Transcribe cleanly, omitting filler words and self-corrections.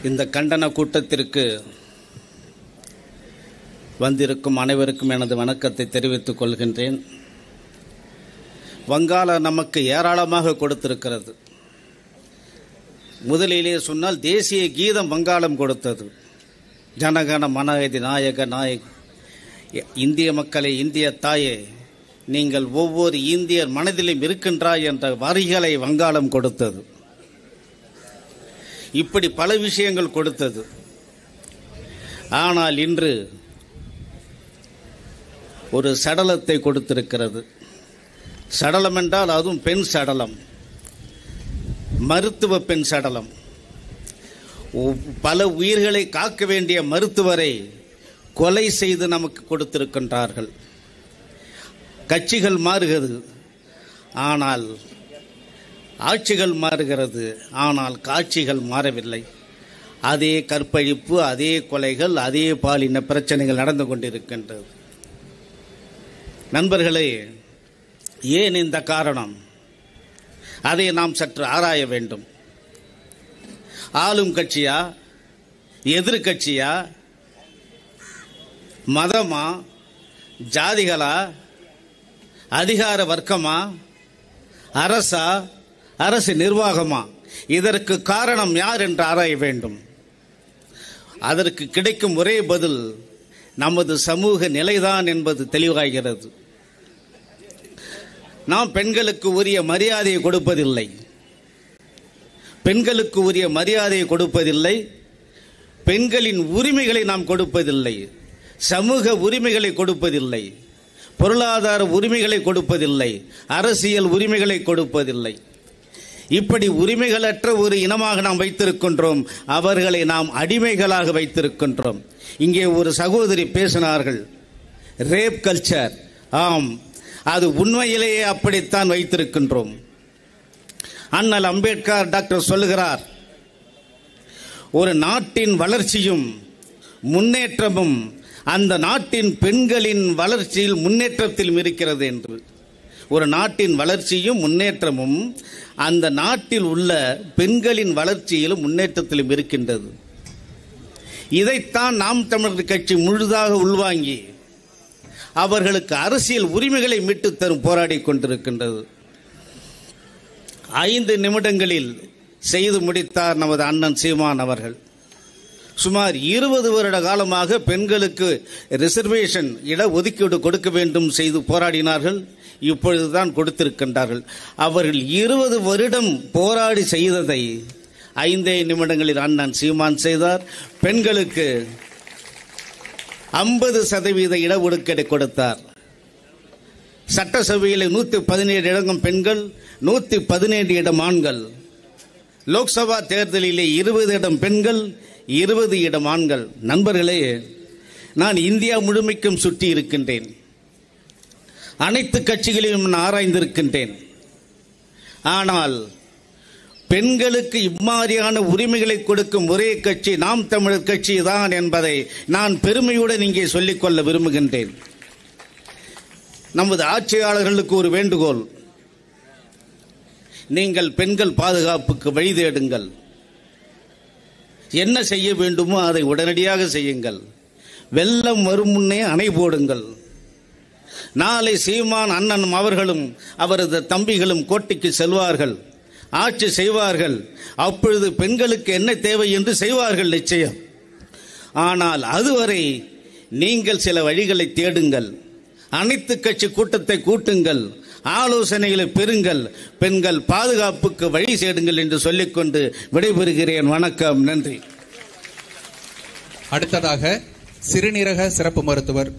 இந்த கண்டன கூட்டத்திற்கு வந்திருக்கும் அனைவருக்கும் எனது வணக்கத்தை தெரிவித்துக் கொள்கின்றேன். வங்காளம் நமக்கு ஏராளமாக கொடுத்திருக்கிறது. முதலிலே சொன்னால் தேசிய கீதம் வங்காளம் கொடுத்தது. ஜனகண மனதி நாயக நாயக, இந்திய மக்களே, இந்திய தாயே, நீங்கள் ஒவ்வொரு இந்தியர் மனதிலும் இருக்கின்றாய் என்ற வரிகளை வங்காளம் கொடுத்தது. இப்படி பல விஷயங்கள் கொடுத்தது. ஆனால் இன்று ஒரு சடலத்தை கொடுத்திருக்கிறது. சடலம் என்றால் அதுவும் பெண் சடலம், மருத்துவ பெண் சடலம். பல உயிர்களை காக்க வேண்டிய மருத்துவரை கொலை செய்து நமக்கு கொடுத்திருக்கின்றார்கள். கட்சிகள் மாறுகிறது, ஆனால் ஆட்சிகள் மாறுகிறது, ஆனால் காட்சிகள் மாறவில்லை. அதே கற்பழிப்பு, அதே கொலைகள், அதே பாலின பிரச்சனைகள் நடந்து கொண்டிருக்கின்றது. நண்பர்களே, ஏன் இந்த காரணம்? அதை நாம் சற்று ஆராய வேண்டும். ஆளும் கட்சியா, எதிர்கட்சியா, மதமா, ஜாதிகளா, அதிகார வர்க்கமா, அரசா, அரசு நிர்வாகமா? இதற்கு காரணம் யார் என்று ஆராய வேண்டும். அதற்கு கிடைக்கும் ஒரே பதில் நமது சமூக நிலைதான் என்பது தெளிவாகிறது. நாம் பெண்களுக்கு உரிய மரியாதையை கொடுப்பதில்லை, பெண்களுக்கு உரிய மரியாதையை கொடுப்பதில்லை, பெண்களின் உரிமைகளை நாம் கொடுப்பதில்லை, சமூக உரிமைகளை கொடுப்பதில்லை, பொருளாதார உரிமைகளை கொடுப்பதில்லை, அரசியல் உரிமைகளை கொடுப்பதில்லை. இப்படி உரிமைகளற்ற ஒரு இனமாக நாம் வைத்திருக்கின்றோம். அவர்களை நாம் அடிமைகளாக வைத்திருக்கின்றோம். இங்கே ஒரு சகோதரி பேசினார்கள், ரேப் கல்ச்சர். ஆம், அது உண்மையிலேயே அப்படித்தான் வைத்திருக்கின்றோம். அண்ணல் அம்பேத்கர் டாக்டர் சொல்லுகிறார், ஒரு நாட்டின் வளர்ச்சியும் முன்னேற்றமும் அந்த நாட்டின் பெண்களின் வளர்ச்சியில் முன்னேற்றத்திலும் இருக்கிறது என்று. ஒரு நாட்டின் வளர்ச்சியும் முன்னேற்றமும் அந்த நாட்டில் உள்ள பெண்களின் வளர்ச்சியிலும் முன்னேற்றத்திலும் இருக்கின்றது. இதைத்தான் நாம் தமிழர் கட்சி முழுதாக உள்வாங்கி அவர்களுக்கு அரசியல் உரிமைகளை மீட்டு தரும் போராடி கொண்டிருக்கின்றது. 5 நிமிடங்களில் செய்து முடித்தார் நமது அண்ணன் சீமான் அவர்கள். சுமார் 20 வருட காலமாக பெண்களுக்கு ரிசர்வேஷன், இட ஒதுக்கீடு கொடுக்க வேண்டும் செய்து போராடினார்கள். இப்பொழுதுதான் கொடுத்திருக்கின்றார்கள். அவர்கள் 20 வருடம் போராடி செய்ததை 5 நிமிடங்களில் அண்ணன் சீமான் செய்தார். பெண்களுக்கு 50% இட ஒதுக்கீடு கொடுத்தார். சட்டசபையில் 117 இடங்கள் பெண்கள், 117 இடம் ஆண்கள். லோக்சபா தேர்தலிலே 20 இடம் பெண்கள், 20 இடம் ஆண்கள். நண்பர்களே, நான் இந்தியா முழுமைக்கும் சுற்றி இருக்கின்றேன். அனைத்து கட்சிகளையும் நான் ஆராய்ந்திருக்கின்றேன். ஆனால் பெண்களுக்கு இம்மாதிரியான உரிமைகளை கொடுக்கும் ஒரே கட்சி நாம் தமிழர் கட்சி தான் என்பதை நான் பெருமையுடன் இங்கே சொல்லிக்கொள்ள விரும்புகின்றேன். நமது ஆட்சியாளர்களுக்கு ஒரு வேண்டுகோள், நீங்கள் பெண்கள் பாதுகாப்புக்கு வழி தேடுங்கள். என்ன செய்ய வேண்டுமோ அதை உடனடியாக செய்யுங்கள். வெள்ளம் வரும் முன்னே அணை போடுங்கள். நாளை சீமான் அண்ணன் அவர்களும் அவரது தம்பிகளும் கோட்டைக்கு செல்வார்கள், ஆட்சி செய்வார்கள். அப்பொழுது பெண்களுக்கு என்ன தேவை என்று செய்வார்கள் நிச்சயம். ஆனால் அதுவரை நீங்கள் சில வழிகளை தேடுங்கள். அனைத்து கட்சி கூட்டத்தை கூட்டுங்கள், ஆலோசனைகளை பெறுங்கள், பெண்கள் பாதுகாப்புக்கு வழி தேடுங்கள் என்று சொல்லிக்கொண்டு விடைபெறுகிறேன். வணக்கம், நன்றி. அடுத்ததாக சிறுநீரக சிறப்பு மருத்துவர்